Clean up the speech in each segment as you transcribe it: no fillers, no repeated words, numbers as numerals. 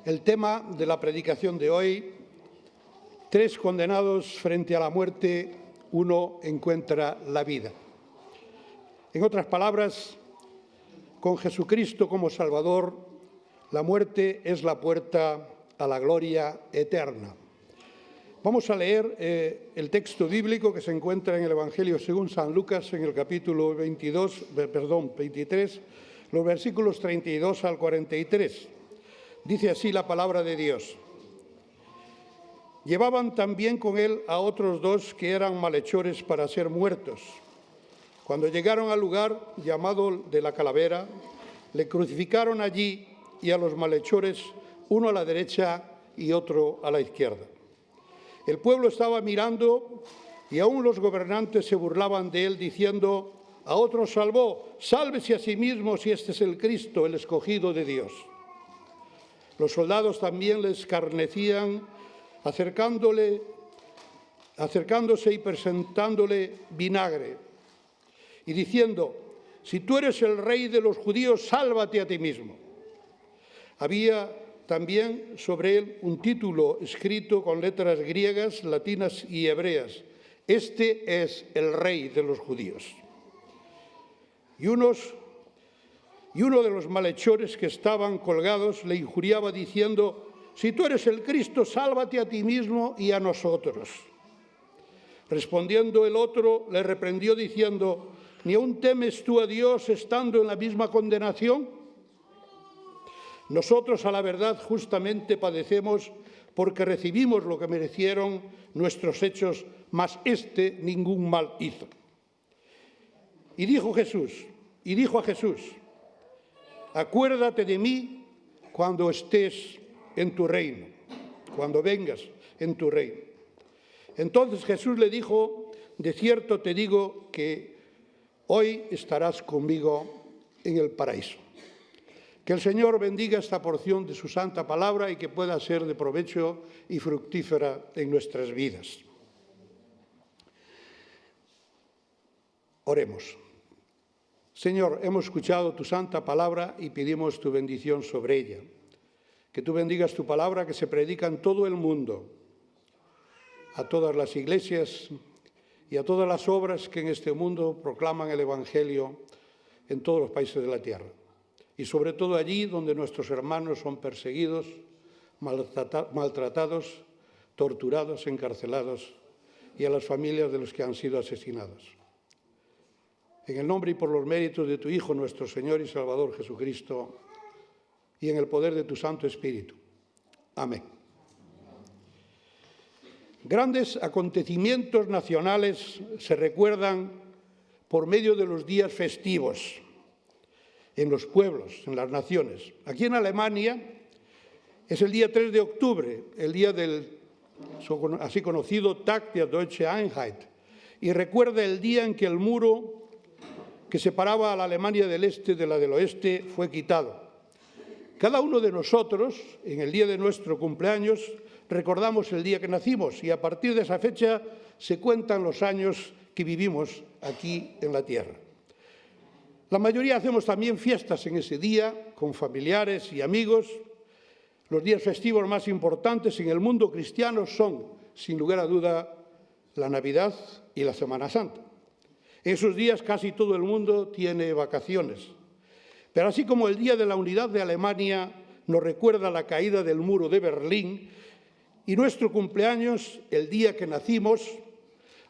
El tema de la predicación de hoy: tres condenados frente a la muerte, uno encuentra la vida. En otras palabras, con Jesucristo como Salvador, la muerte es la puerta a la gloria eterna. Vamos a leer el texto bíblico que se encuentra en el Evangelio según San Lucas, en el capítulo 23, los versículos 32 al 43. Dice así la palabra de Dios. Llevaban también con él a otros dos que eran malhechores para ser muertos. Cuando llegaron al lugar llamado de la Calavera, le crucificaron allí y a los malhechores, uno a la derecha y otro a la izquierda. El pueblo estaba mirando y aún los gobernantes se burlaban de él, diciendo: a otro salvó, sálvese a sí mismo si este es el Cristo, el escogido de Dios. Los soldados también le escarnecían, acercándose y presentándole vinagre, y diciendo: si tú eres el rey de los judíos, sálvate a ti mismo. Había también sobre él un título escrito con letras griegas, latinas y hebreas: este es el rey de los judíos. Y uno de los malhechores que estaban colgados le injuriaba diciendo: si tú eres el Cristo, sálvate a ti mismo y a nosotros. Respondiendo el otro, le reprendió diciendo: ¿ni aún temes tú a Dios estando en la misma condenación? Nosotros, a la verdad, justamente padecemos porque recibimos lo que merecieron nuestros hechos, mas éste ningún mal hizo. Y dijo a Jesús: acuérdate de mí cuando estés en tu reino, cuando vengas en tu reino. Entonces Jesús le dijo: de cierto te digo que hoy estarás conmigo en el paraíso. Que el Señor bendiga esta porción de su santa palabra y que pueda ser de provecho y fructífera en nuestras vidas. Oremos. Señor, hemos escuchado tu santa palabra y pedimos tu bendición sobre ella. Que tú bendigas tu palabra que se predica en todo el mundo, a todas las iglesias y a todas las obras que en este mundo proclaman el Evangelio en todos los países de la tierra. Y sobre todo allí donde nuestros hermanos son perseguidos, maltratados, torturados, encarcelados, y a las familias de los que han sido asesinados. En el nombre y por los méritos de tu Hijo, nuestro Señor y Salvador Jesucristo, y en el poder de tu Santo Espíritu. Amén. Grandes acontecimientos nacionales se recuerdan por medio de los días festivos en los pueblos, en las naciones. Aquí en Alemania es el día 3 de octubre, el día del así conocido Tag der Deutschen Einheit, y recuerda el día en que el muro que separaba a la Alemania del este de la del oeste fue quitado. Cada uno de nosotros, en el día de nuestro cumpleaños, recordamos el día que nacimos y a partir de esa fecha se cuentan los años que vivimos aquí en la tierra. La mayoría hacemos también fiestas en ese día con familiares y amigos. Los días festivos más importantes en el mundo cristiano son, sin lugar a duda, la Navidad y la Semana Santa. En esos días casi todo el mundo tiene vacaciones. Pero así como el Día de la Unidad de Alemania nos recuerda la caída del muro de Berlín y nuestro cumpleaños, el día que nacimos,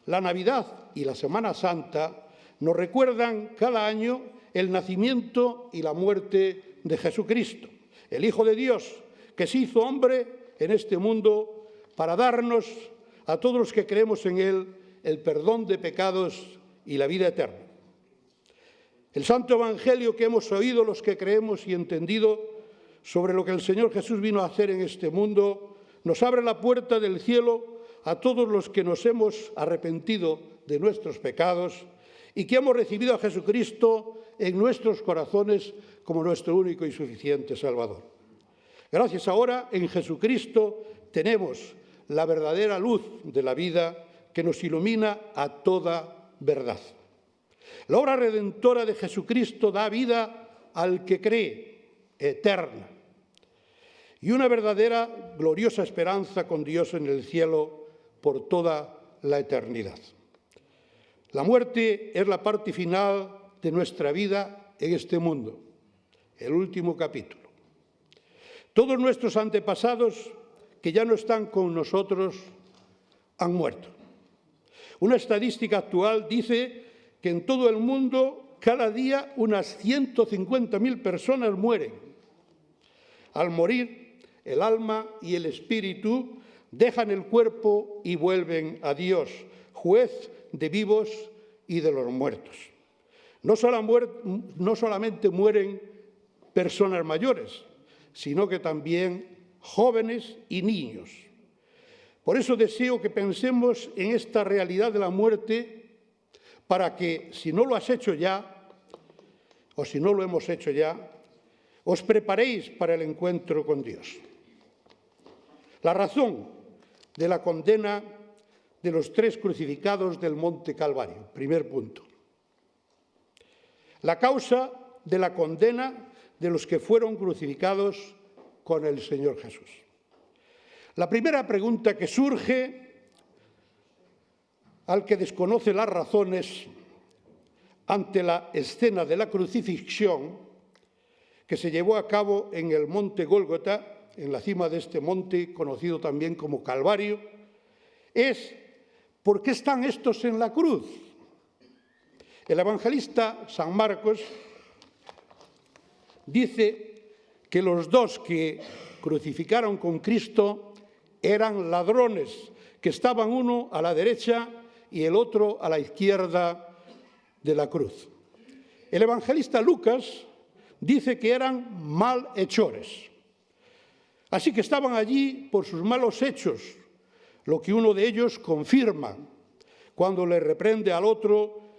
la Navidad y la Semana Santa nos recuerdan cada año el nacimiento y la muerte de Jesucristo, el Hijo de Dios, que se hizo hombre en este mundo para darnos, a todos los que creemos en él, el perdón de pecados y la vida eterna. El Santo Evangelio que hemos oído los que creemos y entendido sobre lo que el Señor Jesús vino a hacer en este mundo, nos abre la puerta del cielo a todos los que nos hemos arrepentido de nuestros pecados y que hemos recibido a Jesucristo en nuestros corazones como nuestro único y suficiente Salvador. Gracias ahora, en Jesucristo tenemos la verdadera luz de la vida que nos ilumina a toda verdad. La obra redentora de Jesucristo da vida al que cree, eterna. y una verdadera gloriosa esperanza con Dios en el cielo por toda la eternidad. La muerte es la parte final de nuestra vida en este mundo, el último capítulo. Todos nuestros antepasados que ya no están con nosotros han muerto. Una estadística actual dice que en todo el mundo cada día unas 150.000 personas mueren. Al morir, el alma y el espíritu dejan el cuerpo y vuelven a Dios, juez de vivos y de los muertos. No solamente mueren personas mayores, sino que también jóvenes y niños. Por eso deseo que pensemos en esta realidad de la muerte para que, si no lo has hecho ya, o si no lo hemos hecho ya, os preparéis para el encuentro con Dios. La razón de la condena de los 3 crucificados del Monte Calvario, primer punto. La causa de la condena de los que fueron crucificados con el Señor Jesús. La primera pregunta que surge al que desconoce las razones ante la escena de la crucifixión que se llevó a cabo en el monte Gólgota, en la cima de este monte conocido también como Calvario, es ¿por qué están estos en la cruz? El evangelista San Marcos dice que los 2 que crucificaron con Cristo eran ladrones, que estaban uno a la derecha y el otro a la izquierda de la cruz. El evangelista Lucas dice que eran malhechores. Así que estaban allí por sus malos hechos, lo que uno de ellos confirma cuando le reprende al otro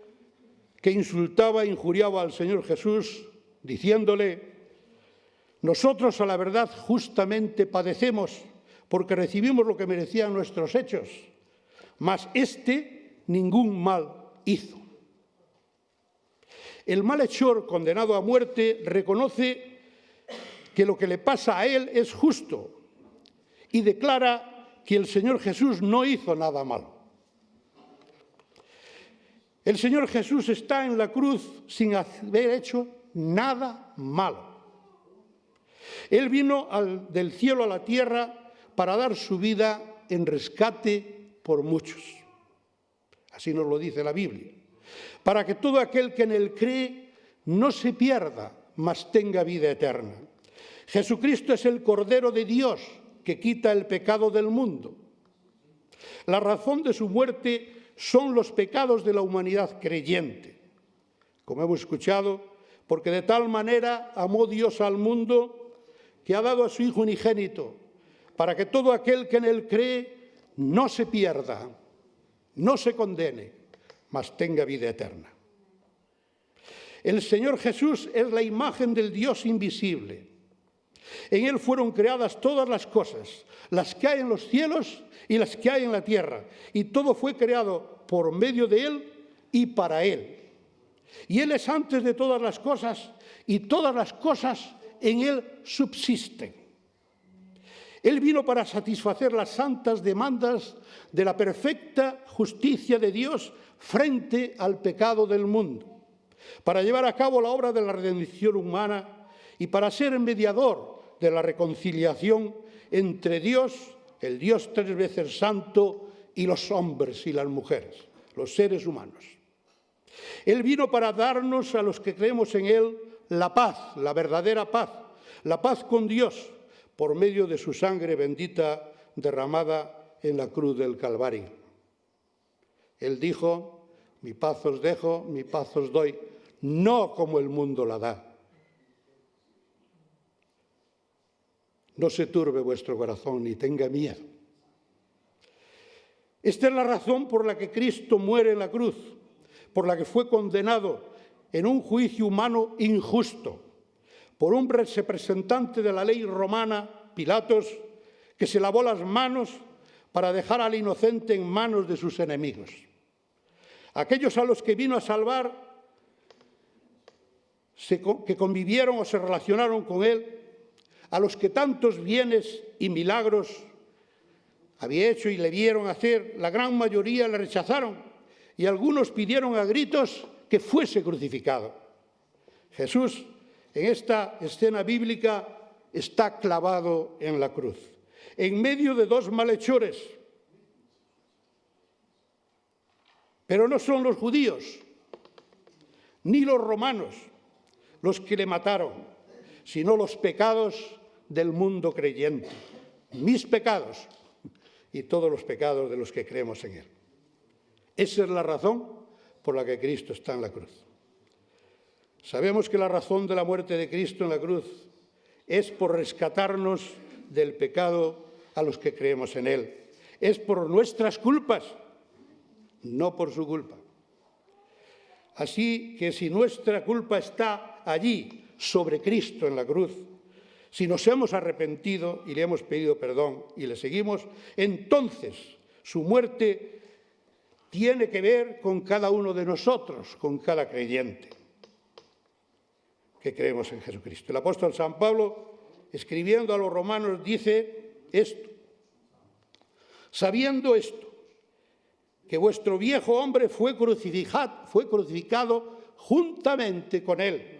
que insultaba e injuriaba al Señor Jesús, diciéndole: nosotros a la verdad justamente padecemos porque recibimos lo que merecían nuestros hechos, mas éste ningún mal hizo. El malhechor condenado a muerte reconoce que lo que le pasa a él es justo y declara que el Señor Jesús no hizo nada malo. El Señor Jesús está en la cruz sin haber hecho nada malo. Él vino del cielo a la tierra para dar su vida en rescate por muchos. Así nos lo dice la Biblia. Para que todo aquel que en él cree no se pierda, mas tenga vida eterna. Jesucristo es el Cordero de Dios que quita el pecado del mundo. La razón de su muerte son los pecados de la humanidad creyente. Como hemos escuchado, porque de tal manera amó Dios al mundo que ha dado a su Hijo unigénito, para que todo aquel que en él cree no se pierda, no se condene, mas tenga vida eterna. El Señor Jesús es la imagen del Dios invisible. En él fueron creadas todas las cosas, las que hay en los cielos y las que hay en la tierra, y todo fue creado por medio de él y para él. Y él es antes de todas las cosas, y todas las cosas en él subsisten. Él vino para satisfacer las santas demandas de la perfecta justicia de Dios frente al pecado del mundo, para llevar a cabo la obra de la redención humana y para ser mediador de la reconciliación entre Dios, el Dios 3 veces santo, y los hombres y las mujeres, los seres humanos. Él vino para darnos a los que creemos en él la paz, la verdadera paz, la paz con Dios, por medio de su sangre bendita derramada en la cruz del Calvario. Él dijo: mi paz os dejo, mi paz os doy, no como el mundo la da. No se turbe vuestro corazón ni tenga miedo. Esta es la razón por la que Cristo muere en la cruz, por la que fue condenado en un juicio humano injusto por un representante de la ley romana, Pilatos, que se lavó las manos para dejar al inocente en manos de sus enemigos. Aquellos a los que vino a salvar, que convivieron o se relacionaron con él, a los que tantos bienes y milagros había hecho y le vieron hacer, la gran mayoría le rechazaron y algunos pidieron a gritos que fuese crucificado. Jesús, en esta escena bíblica, está clavado en la cruz, en medio de dos malhechores. Pero no son los judíos ni los romanos los que le mataron, sino los pecados del mundo creyente, mis pecados y todos los pecados de los que creemos en él. Esa es la razón por la que Cristo está en la cruz. Sabemos que la razón de la muerte de Cristo en la cruz es por rescatarnos del pecado a los que creemos en él. Es por nuestras culpas, no por su culpa. Así que si nuestra culpa está allí, sobre Cristo en la cruz, si nos hemos arrepentido y le hemos pedido perdón y le seguimos, entonces su muerte tiene que ver con cada uno de nosotros, con cada creyente que creemos en Jesucristo. El apóstol San Pablo, escribiendo a los romanos, dice esto: sabiendo esto, que vuestro viejo hombre fue crucificado juntamente con él,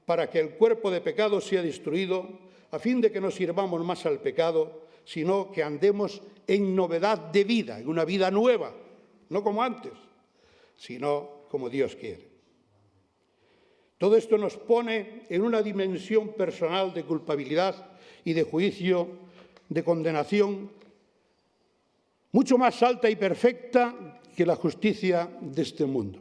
para que el cuerpo de pecado sea destruido, a fin de que no sirvamos más al pecado, sino que andemos en novedad de vida, en una vida nueva, no como antes, sino como Dios quiere. Todo esto nos pone en una dimensión personal de culpabilidad y de juicio, de condenación, mucho más alta y perfecta que la justicia de este mundo.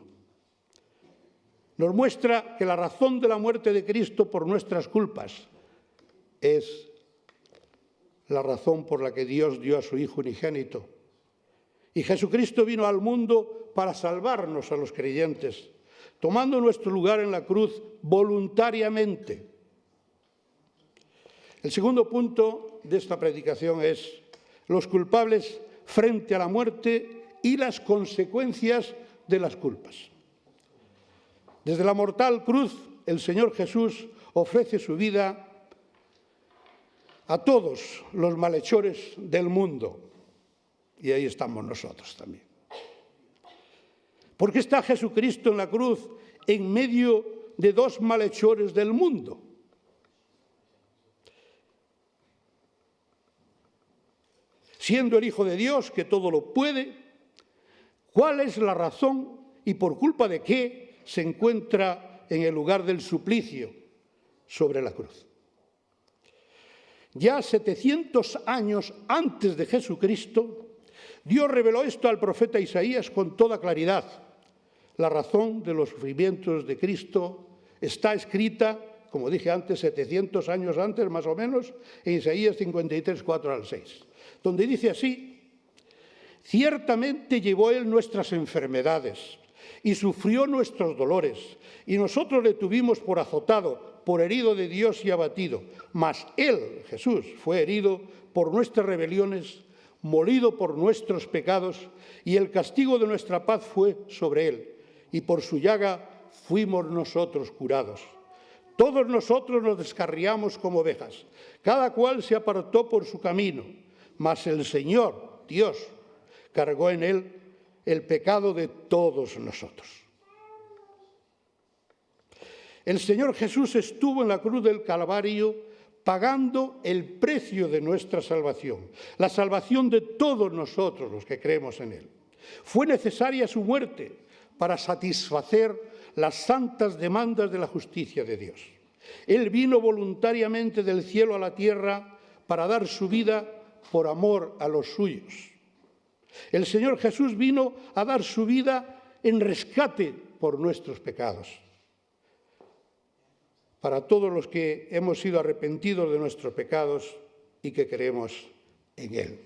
Nos muestra que la razón de la muerte de Cristo por nuestras culpas es la razón por la que Dios dio a su Hijo unigénito. Y Jesucristo vino al mundo para salvarnos a los creyentes, tomando nuestro lugar en la cruz voluntariamente. El segundo punto de esta predicación es los culpables frente a la muerte y las consecuencias de las culpas. Desde la mortal cruz, el Señor Jesús ofrece su vida a todos los malhechores del mundo. Y ahí estamos nosotros también. ¿Por qué está Jesucristo en la cruz en medio de dos malhechores del mundo? Siendo el Hijo de Dios, que todo lo puede, ¿cuál es la razón y por culpa de qué se encuentra en el lugar del suplicio sobre la cruz? Ya 700 años antes de Jesucristo, Dios reveló esto al profeta Isaías con toda claridad. La razón de los sufrimientos de Cristo está escrita, como dije antes, 700 años antes, más o menos, en Isaías 53, 4 al 6, donde dice así: ciertamente llevó él nuestras enfermedades y sufrió nuestros dolores, y nosotros le tuvimos por azotado, por herido de Dios y abatido. Mas él, Jesús, fue herido por nuestras rebeliones, molido por nuestros pecados, y el castigo de nuestra paz fue sobre él, y por su llaga fuimos nosotros curados. Todos nosotros nos descarriamos como ovejas, cada cual se apartó por su camino, mas el Señor, Dios, cargó en él el pecado de todos nosotros. El Señor Jesús estuvo en la cruz del Calvario pagando el precio de nuestra salvación, la salvación de todos nosotros los que creemos en él. Fue necesaria su muerte para satisfacer las santas demandas de la justicia de Dios. Él vino voluntariamente del cielo a la tierra para dar su vida por amor a los suyos. El Señor Jesús vino a dar su vida en rescate por nuestros pecados. Para todos los que hemos sido arrepentidos de nuestros pecados y que creemos en él.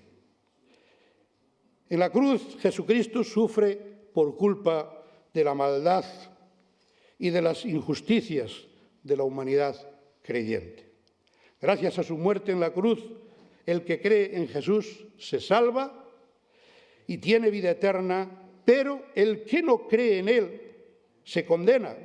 En la cruz, Jesucristo sufre por culpa de la maldad y de las injusticias de la humanidad creyente. Gracias a su muerte en la cruz, el que cree en Jesús se salva y tiene vida eterna, pero el que no cree en él se condena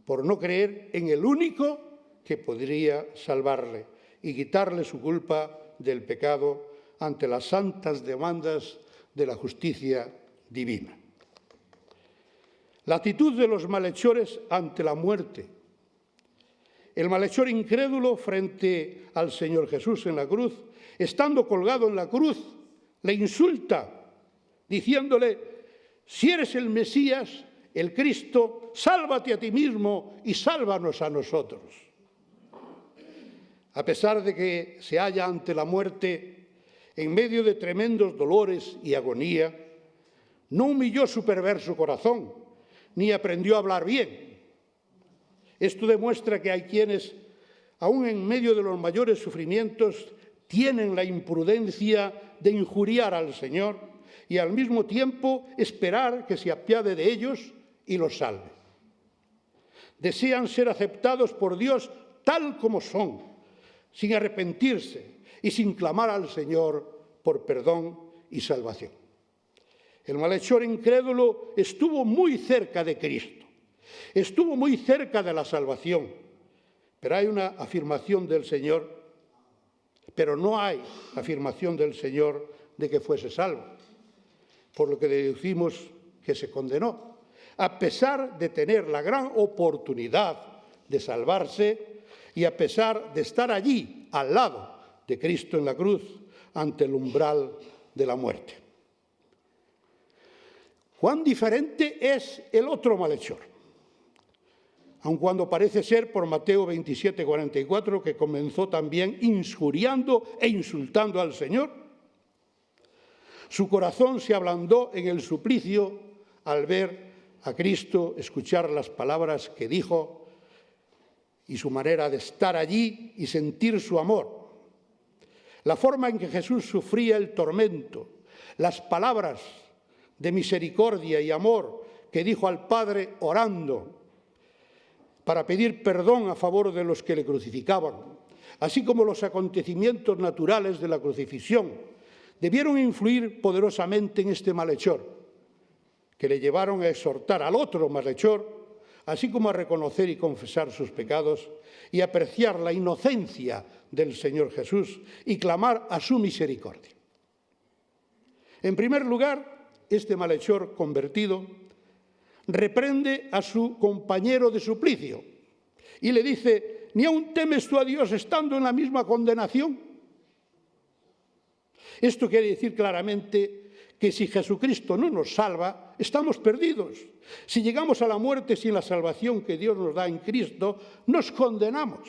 por no creer en el único que podría salvarle y quitarle su culpa del pecado ante las santas demandas de la justicia divina. La actitud de los malhechores ante la muerte. El malhechor incrédulo frente al Señor Jesús en la cruz, estando colgado en la cruz, le insulta, diciéndole: si eres el Mesías, el Cristo, sálvate a ti mismo y sálvanos a nosotros. A pesar de que se halla ante la muerte, en medio de tremendos dolores y agonía, no humilló su perverso corazón, ni aprendió a hablar bien. Esto demuestra que hay quienes, aun en medio de los mayores sufrimientos, tienen la imprudencia de injuriar al Señor y al mismo tiempo esperar que se apiade de ellos y los salve. Desean ser aceptados por Dios tal como son, sin arrepentirse y sin clamar al Señor por perdón y salvación. El malhechor incrédulo estuvo muy cerca de Cristo, estuvo muy cerca de la salvación, pero hay una afirmación del Señor, pero no hay afirmación del Señor de que fuese salvo, por lo que deducimos que se condenó, a pesar de tener la gran oportunidad de salvarse y a pesar de estar allí, al lado de Cristo en la cruz, ante el umbral de la muerte. ¿Cuán diferente es el otro malhechor? Aun cuando parece ser por Mateo 27:44 que comenzó también injuriando e insultando al Señor, su corazón se ablandó en el suplicio al ver a Cristo, escuchar las palabras que dijo y su manera de estar allí y sentir su amor. La forma en que Jesús sufría el tormento, las palabras de misericordia y amor que dijo al Padre orando para pedir perdón a favor de los que le crucificaban, así como los acontecimientos naturales de la crucifixión, debieron influir poderosamente en este malhechor, que le llevaron a exhortar al otro malhechor, así como a reconocer y confesar sus pecados y apreciar la inocencia del Señor Jesús y clamar a su misericordia. En primer lugar, este malhechor convertido reprende a su compañero de suplicio y le dice: ¿ni aún temes tú a Dios estando en la misma condenación? Esto quiere decir claramente que si Jesucristo no nos salva, estamos perdidos. Si llegamos a la muerte sin la salvación que Dios nos da en Cristo, nos condenamos.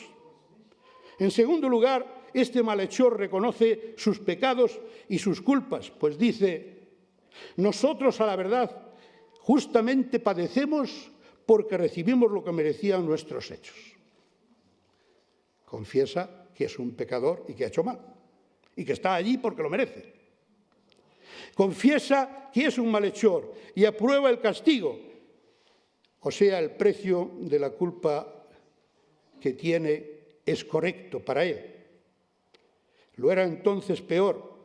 En segundo lugar, este malhechor reconoce sus pecados y sus culpas, pues dice: nosotros, a la verdad, justamente padecemos porque recibimos lo que merecían nuestros hechos. Confiesa que es un pecador y que ha hecho mal, y que está allí porque lo merece. Confiesa que es un malhechor y aprueba el castigo, o sea, el precio de la culpa que tiene es correcto para él. Lo era entonces peor.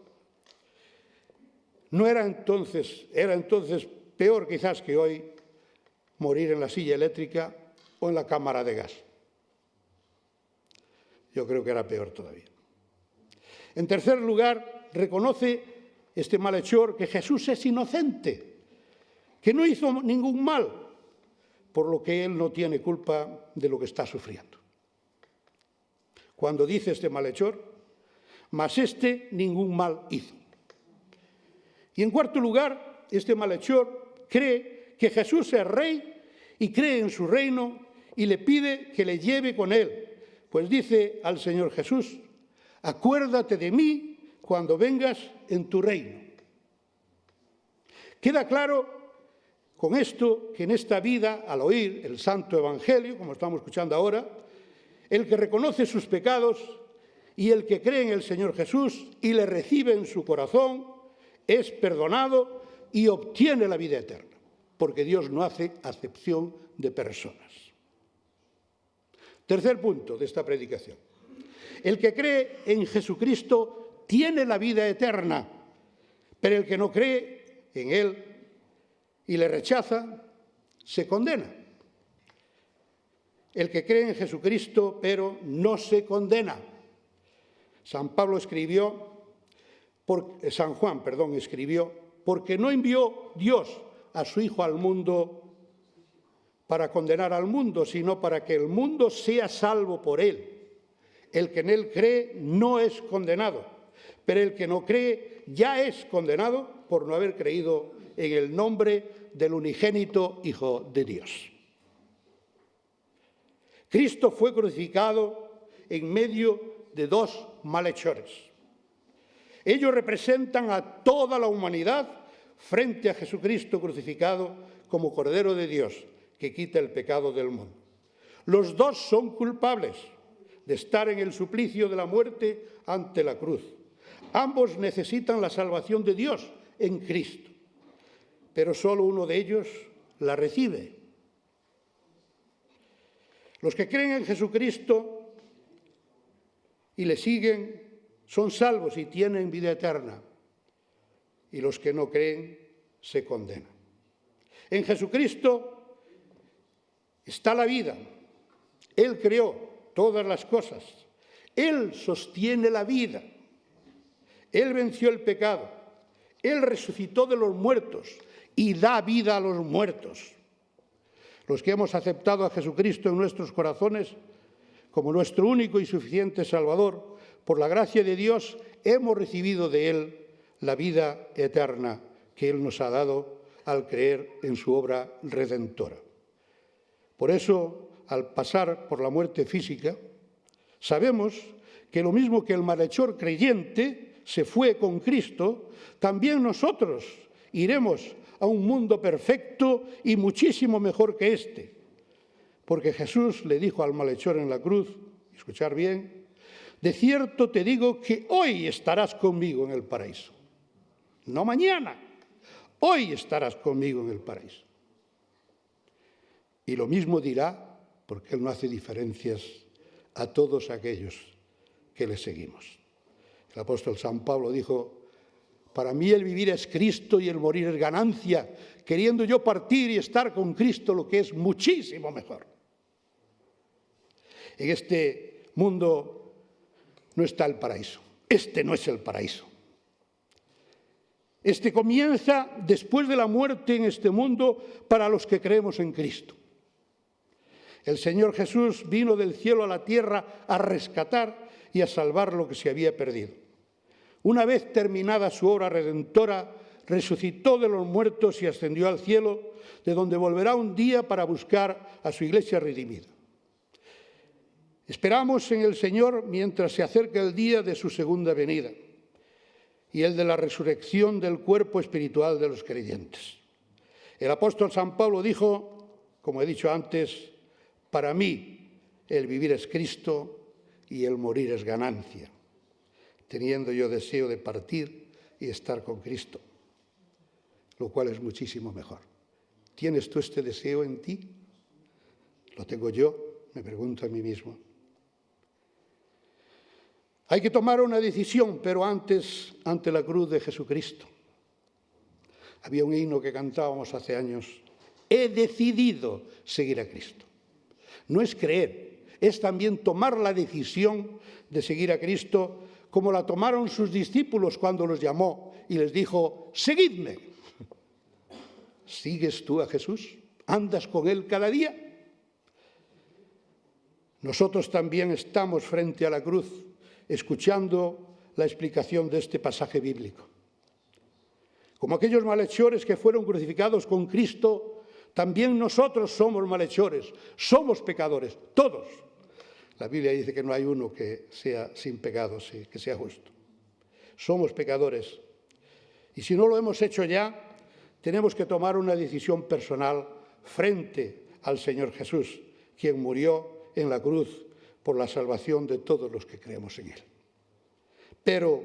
Era entonces peor quizás que hoy morir en la silla eléctrica o en la cámara de gas. Yo creo que era peor todavía. En tercer lugar, reconoce este malhechor que Jesús es inocente, que no hizo ningún mal, por lo que él no tiene culpa de lo que está sufriendo. Cuando dice este malhechor: mas este ningún mal hizo. Y en cuarto lugar, este malhechor cree que Jesús es rey y cree en su reino y le pide que le lleve con él, pues dice al Señor Jesús: acuérdate de mí cuando vengas en tu reino. Queda claro con esto que en esta vida, al oír el Santo Evangelio, como estamos escuchando ahora, el que reconoce sus pecados y el que cree en el Señor Jesús y le recibe en su corazón, es perdonado y obtiene la vida eterna, porque Dios no hace acepción de personas. Tercer punto de esta predicación. El que cree en Jesucristo tiene la vida eterna, pero el que no cree en Él y le rechaza, se condena. el que cree en Jesucristo, pero no se condena. San Juan escribió, porque no envió Dios a su Hijo al mundo para condenar al mundo, sino para que el mundo sea salvo por él. El que en él cree no es condenado, pero el que no cree ya es condenado por no haber creído en el nombre del unigénito Hijo de Dios. Cristo fue crucificado en medio de dos malhechores. Ellos representan a toda la humanidad frente a Jesucristo crucificado como Cordero de Dios, que quita el pecado del mundo. Los dos son culpables de estar en el suplicio de la muerte ante la cruz. Ambos necesitan la salvación de Dios en Cristo, pero solo uno de ellos la recibe. Los que creen en Jesucristo y le siguen son salvos y tienen vida eterna, y los que no creen se condenan. En Jesucristo está la vida. Él creó todas las cosas. Él sostiene la vida. Él venció el pecado. Él resucitó de los muertos y da vida a los muertos. Los que hemos aceptado a Jesucristo en nuestros corazones como nuestro único y suficiente Salvador, por la gracia de Dios, hemos recibido de Él la vida eterna que Él nos ha dado al creer en su obra redentora. Por eso, al pasar por la muerte física, sabemos que lo mismo que el malhechor creyente se fue con Cristo, también nosotros iremos a un mundo perfecto y muchísimo mejor que este. Porque Jesús le dijo al malhechor en la cruz, escuchar bien, de cierto te digo que hoy estarás conmigo en el paraíso. No mañana, hoy estarás conmigo en el paraíso. Y lo mismo dirá, porque Él no hace diferencias, a todos aquellos que le seguimos. El apóstol San Pablo dijo, para mí el vivir es Cristo y el morir es ganancia, queriendo yo partir y estar con Cristo, lo que es muchísimo mejor. En este mundo no está el paraíso. Este no es el paraíso. Este comienza después de la muerte en este mundo para los que creemos en Cristo. El Señor Jesús vino del cielo a la tierra a rescatar y a salvar lo que se había perdido. Una vez terminada su obra redentora, resucitó de los muertos y ascendió al cielo, de donde volverá un día para buscar a su iglesia redimida. Esperamos en el Señor mientras se acerca el día de su segunda venida y el de la resurrección del cuerpo espiritual de los creyentes. El apóstol San Pablo dijo, como he dicho antes, para mí el vivir es Cristo y el morir es ganancia, teniendo yo deseo de partir y estar con Cristo, lo cual es muchísimo mejor. ¿Tienes tú este deseo en ti? ¿Lo tengo yo? Me pregunto a mí mismo. Hay que tomar una decisión, pero antes, ante la cruz de Jesucristo. Había un himno que cantábamos hace años. He decidido seguir a Cristo. No es creer, es también tomar la decisión de seguir a Cristo, como la tomaron sus discípulos cuando los llamó y les dijo, seguidme. ¿Sigues tú a Jesús? ¿Andas con Él cada día? Nosotros también estamos frente a la cruz, escuchando la explicación de este pasaje bíblico. Como aquellos malhechores que fueron crucificados con Cristo, también nosotros somos malhechores, somos pecadores, todos. La Biblia dice que no hay uno que sea sin pecado, que sea justo. Somos pecadores. Y si no lo hemos hecho ya, tenemos que tomar una decisión personal frente al Señor Jesús, quien murió en la cruz por la salvación de todos los que creemos en Él. Pero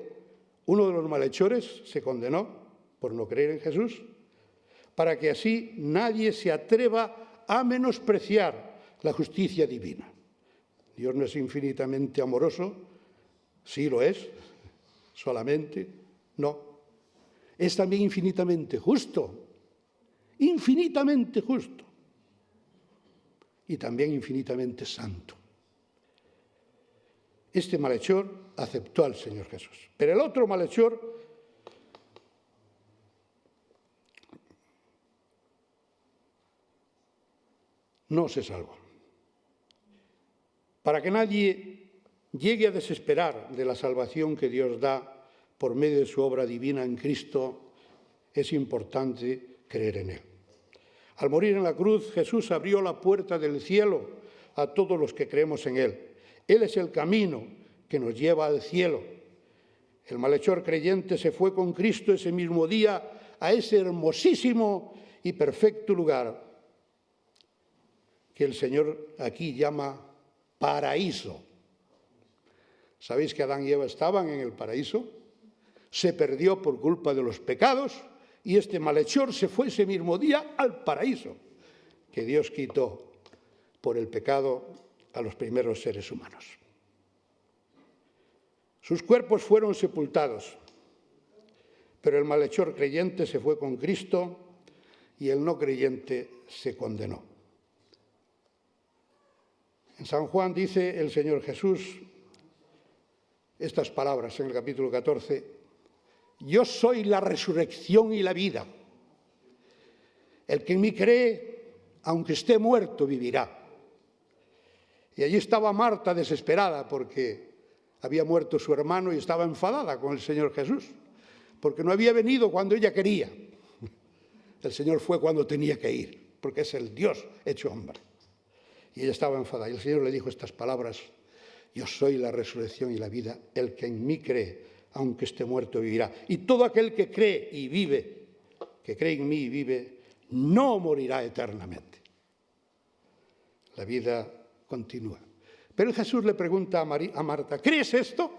uno de los malhechores se condenó por no creer en Jesús, para que así nadie se atreva a menospreciar la justicia divina. Dios no es infinitamente amoroso, sí lo es, solamente no. Es también infinitamente justo, infinitamente justo. y también infinitamente santo. Este malhechor aceptó al Señor Jesús, pero el otro malhechor no se salvó. Para que nadie llegue a desesperar de la salvación que Dios da por medio de su obra divina en Cristo, es importante creer en Él. Al morir en la cruz, Jesús abrió la puerta del cielo a todos los que creemos en Él. Él es el camino que nos lleva al cielo. El malhechor creyente se fue con Cristo ese mismo día a ese hermosísimo y perfecto lugar que el Señor aquí llama paraíso. ¿Sabéis que Adán y Eva estaban en el paraíso? Se perdió por culpa de los pecados y este malhechor se fue ese mismo día al paraíso que Dios quitó por el pecado a los primeros seres humanos. Sus cuerpos fueron sepultados, pero el malhechor creyente se fue con Cristo y el no creyente se condenó. En San Juan dice el Señor Jesús estas palabras en el capítulo 14: yo soy la resurrección y la vida. El que en mí cree, aunque esté muerto, vivirá. Y allí estaba Marta desesperada porque había muerto su hermano y estaba enfadada con el Señor Jesús, porque no había venido cuando ella quería. El Señor fue cuando tenía que ir, porque es el Dios hecho hombre. Y ella estaba enfadada. Y el Señor le dijo estas palabras: yo soy la resurrección y la vida. El que en mí cree, aunque esté muerto, vivirá. Y todo aquel que cree y vive, que cree en mí y vive, no morirá eternamente. La vida continúa. Pero Jesús le pregunta a Marta: ¿crees esto?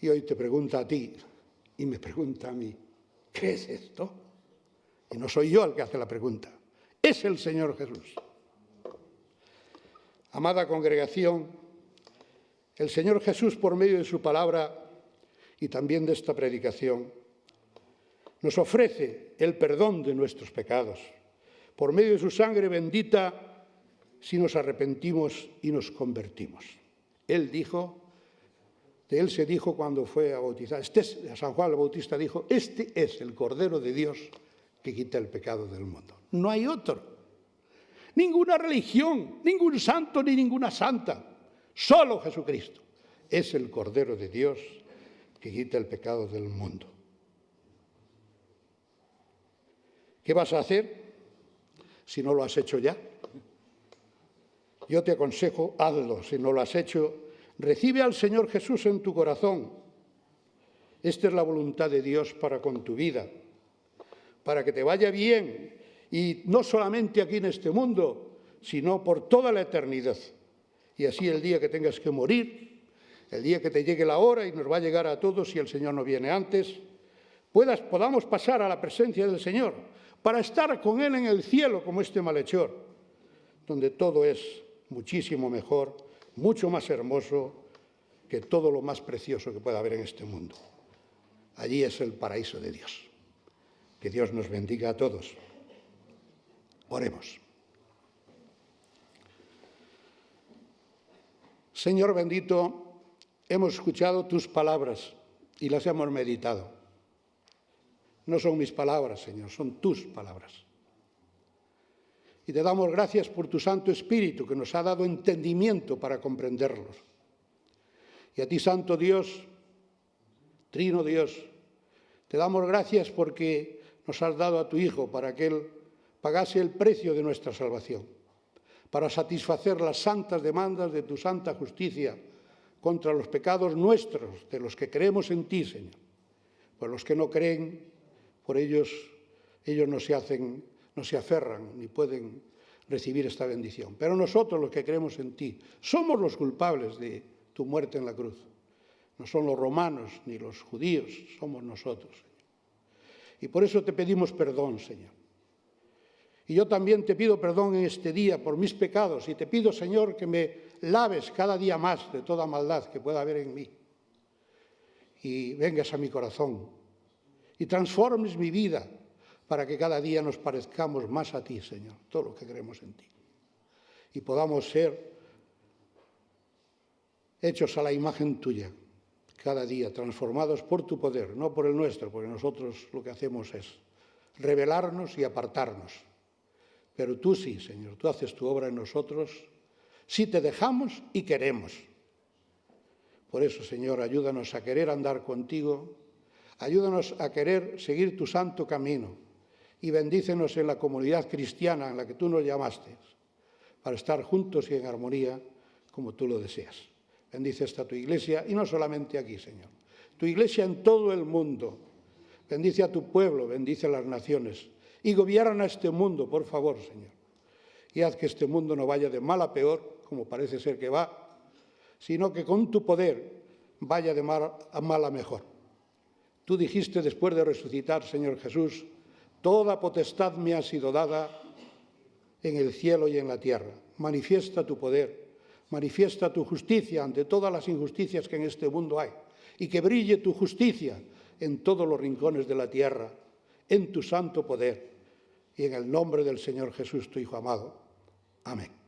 Y hoy te pregunta a ti y me pregunta a mí: ¿crees esto? Y no soy yo el que hace la pregunta, es el Señor Jesús. Amada congregación, el Señor Jesús, por medio de su palabra y también de esta predicación, nos ofrece el perdón de nuestros pecados por medio de su sangre bendita si nos arrepentimos y nos convertimos. Él dijo, de él se dijo cuando fue a bautizar, San Juan el Bautista dijo: este es el Cordero de Dios que quita el pecado del mundo. No hay otro. Ninguna religión, ningún santo ni ninguna santa. Solo Jesucristo es el Cordero de Dios que quita el pecado del mundo. ¿Qué vas a hacer si no lo has hecho ya? Yo te aconsejo, hazlo. Si no lo has hecho, recibe al Señor Jesús en tu corazón. Esta es la voluntad de Dios para con tu vida, para que te vaya bien, y no solamente aquí en este mundo, sino por toda la eternidad. Y así el día que tengas que morir, el día que te llegue la hora, y nos va a llegar a todos si el Señor no viene antes, podamos pasar a la presencia del Señor para estar con Él en el cielo como este malhechor, donde todo es muchísimo mejor, mucho más hermoso que todo lo más precioso que pueda haber en este mundo. Allí es el paraíso de Dios. Que Dios nos bendiga a todos. Oremos. Señor bendito, hemos escuchado tus palabras y las hemos meditado. No son mis palabras, Señor, son tus palabras. Y te damos gracias por tu Santo Espíritu que nos ha dado entendimiento para comprenderlos. Y a ti, Santo Dios, Trino Dios, te damos gracias porque nos has dado a tu Hijo para que Él pagase el precio de nuestra salvación, para satisfacer las santas demandas de tu santa justicia contra los pecados nuestros, de los que creemos en ti, Señor. Pues los que no creen, por ellos no se aferran ni pueden recibir esta bendición. Pero nosotros, los que creemos en ti, somos los culpables de tu muerte en la cruz. No son los romanos ni los judíos, somos nosotros, Señor. Y por eso te pedimos perdón, Señor. Y yo también te pido perdón en este día por mis pecados y te pido, Señor, que me laves cada día más de toda maldad que pueda haber en mí. Y vengas a mi corazón y transformes mi vida para que cada día nos parezcamos más a ti, Señor, todo lo que creemos en ti. y podamos ser hechos a la imagen tuya, cada día, transformados por tu poder, no por el nuestro, porque nosotros lo que hacemos es rebelarnos y apartarnos. Pero tú sí, Señor, tú haces tu obra en nosotros, si te dejamos y queremos. Por eso, Señor, ayúdanos a querer andar contigo, ayúdanos a querer seguir tu santo camino y bendícenos en la comunidad cristiana en la que tú nos llamaste, para estar juntos y en armonía como tú lo deseas. Bendice esta tu iglesia, y no solamente aquí, Señor, tu iglesia en todo el mundo. Bendice a tu pueblo, bendice a las naciones, y gobierna este mundo, por favor, Señor. Y haz que este mundo no vaya de mal a peor, como parece ser que va, sino que con tu poder vaya de mal a mejor. Tú dijiste después de resucitar, Señor Jesús, toda potestad me ha sido dada en el cielo y en la tierra. Manifiesta tu poder, manifiesta tu justicia ante todas las injusticias que en este mundo hay, y que brille tu justicia en todos los rincones de la tierra, en tu santo poder, y en el nombre del Señor Jesús, tu Hijo amado. Amén.